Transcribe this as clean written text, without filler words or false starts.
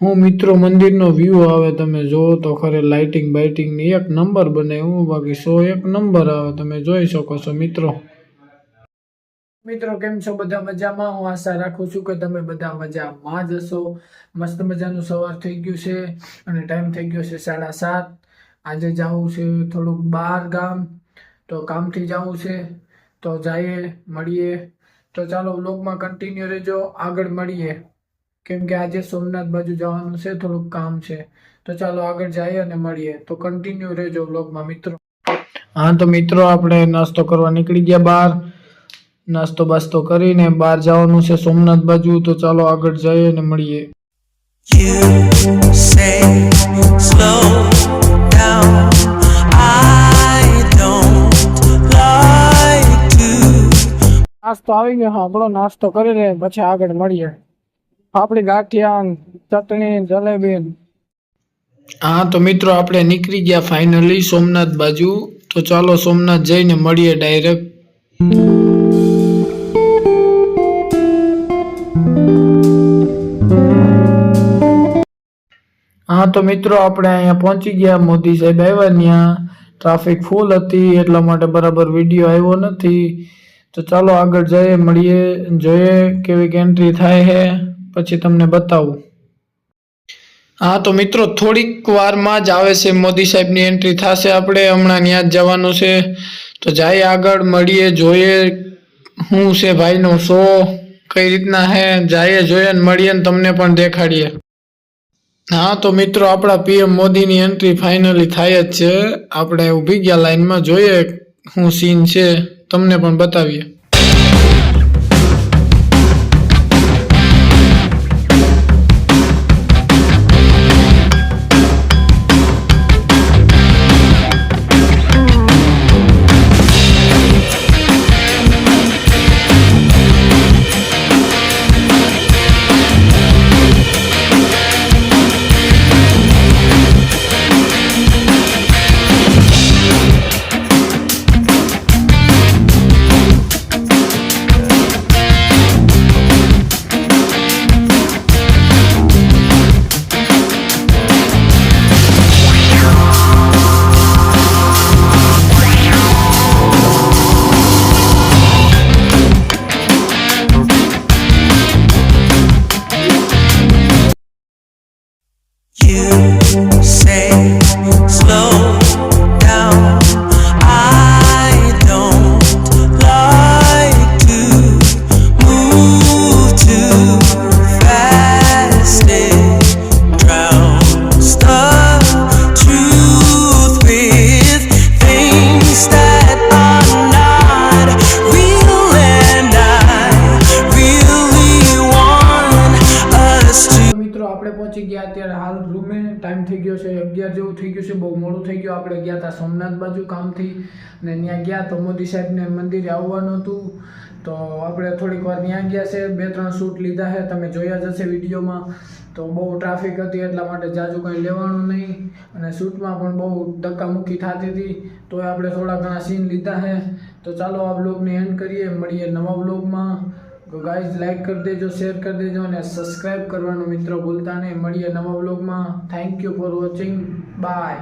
હું મિત્રો મંદિરનો વ્યૂ આવે તમે જોવો તો ખરે લાઇટિંગ બાઇટિંગની એક નંબર બને હું બાકી 101 નંબર આવે તમે જોઈ શકો છો મિત્રો કેમ છો બધા મજામાં હું આશા રાખું છું કે તમે બધા મજામાં જ હશો મસ્ત મજાનું સવાર થઈ ગયું છે અને ટાઈમ થઈ ગયો છે 7:30 આજે જવું છે થોડુંક બહાર ગામ તો કામથી જવું છે તો જઈએ મળીએ તો ચાલો વ્લોગમાં કન્ટિન્યુ રહેજો આગળ મળીએ કેમ કે આજે સોમનાથ બાજુ જવાનું છે થોડુંક કામ છે તો ચાલો આગળ જઈએ અને મળીએ તો કન્ટિન્યુ રહેજો વ્લોગમાં મિત્રો હા તો મિત્રો આપણે નાસ્તો કરવા નીકળી ગયા બહાર નાસ્તો બાસ્તો કરીને બહાર જવાનું છે સોમનાથ બાજુ તો ચાલો આગળ જઈએ અને મળીએ નાસ્તો આવી ગયો આપણો નાસ્તો કરીને પછી આગળ મળીએ આપણી ગાંઠિયા ચટણી જલેબી હા તો મિત્રો આપણે નીકળી ગયા ફાઇનલી સોમનાથ બાજુ તો ચાલો સોમનાથ જઈને મળીએ ડાયરેક્ટ હા તો મિત્રો આપણે અહીંયા પહોંચી ગયા મોદી સાહેબ આવ્યા ત્યાં ટ્રાફિક ફૂલ હતી એટલા માટે બરાબર વિડીયો આવ્યો નથી તો ચાલો આગળ જઈએ મળીએ જોઈએ કેવી એન્ટ્રી થાય છે પછી તમને બતાવું હા તો મિત્રો થોડીક વારમાં જ આવે છે મોદી સાહેબની એન્ટ્રી થશે આપણે હમણાં ત્યાં જ જવાનું છે તો જઈએ આગળ મળીએ જોઈએ શું છે ભાઈનો શો કઈ રીતના હે જઈએ જોઈએ ને મળીએ ને તમને પણ દેખાડીએ હા તો મિત્રો આપણા પીએમ મોદીની એન્ટ્રી ફાઇનલી થાય જ છે આપણે ઊભી ગયા લાઈનમાં જોઈએ શું સીન છે તમને પણ બતાવીએ આપણે પહોંચી ગયા અત્યારે હાલ રૂમે ટાઈમ થઈ ગયો છે 11 જેવું થઈ ગયું છે બહુ મોડું થઈ ગયું આપણે ગયા હતા સોમનાથ બાજુ કામથી અને ત્યાં ગયા તો મોદી સાહેબને મંદિરે આવવાનું હતું તો આપણે થોડીક વાર ત્યાં ગયા છે 2-3 શૂટ લીધા છે તમે જોયા જ હશે વિડીયોમાં તો બહુ ટ્રાફિક હતી એટલા માટે જાજુ કંઈ લેવાનું નહીં અને શૂટમાં પણ બહુ ધક્કામુક્કી થતી હતી તોય આપણે થોડા ઘણા સીન લીધા છે તો ચાલો આ બ્લોગને એન્ડ કરીએ મળીએ નવા બ્લોગમાં તો ગાઈઝ લાઈક કરી દેજો શેર કરી દેજો અને સબસ્ક્રાઇબ કરવાનું મિત્રો ભૂલતા નહીં મળીએ નવા વ્લોગમાં thank you for watching bye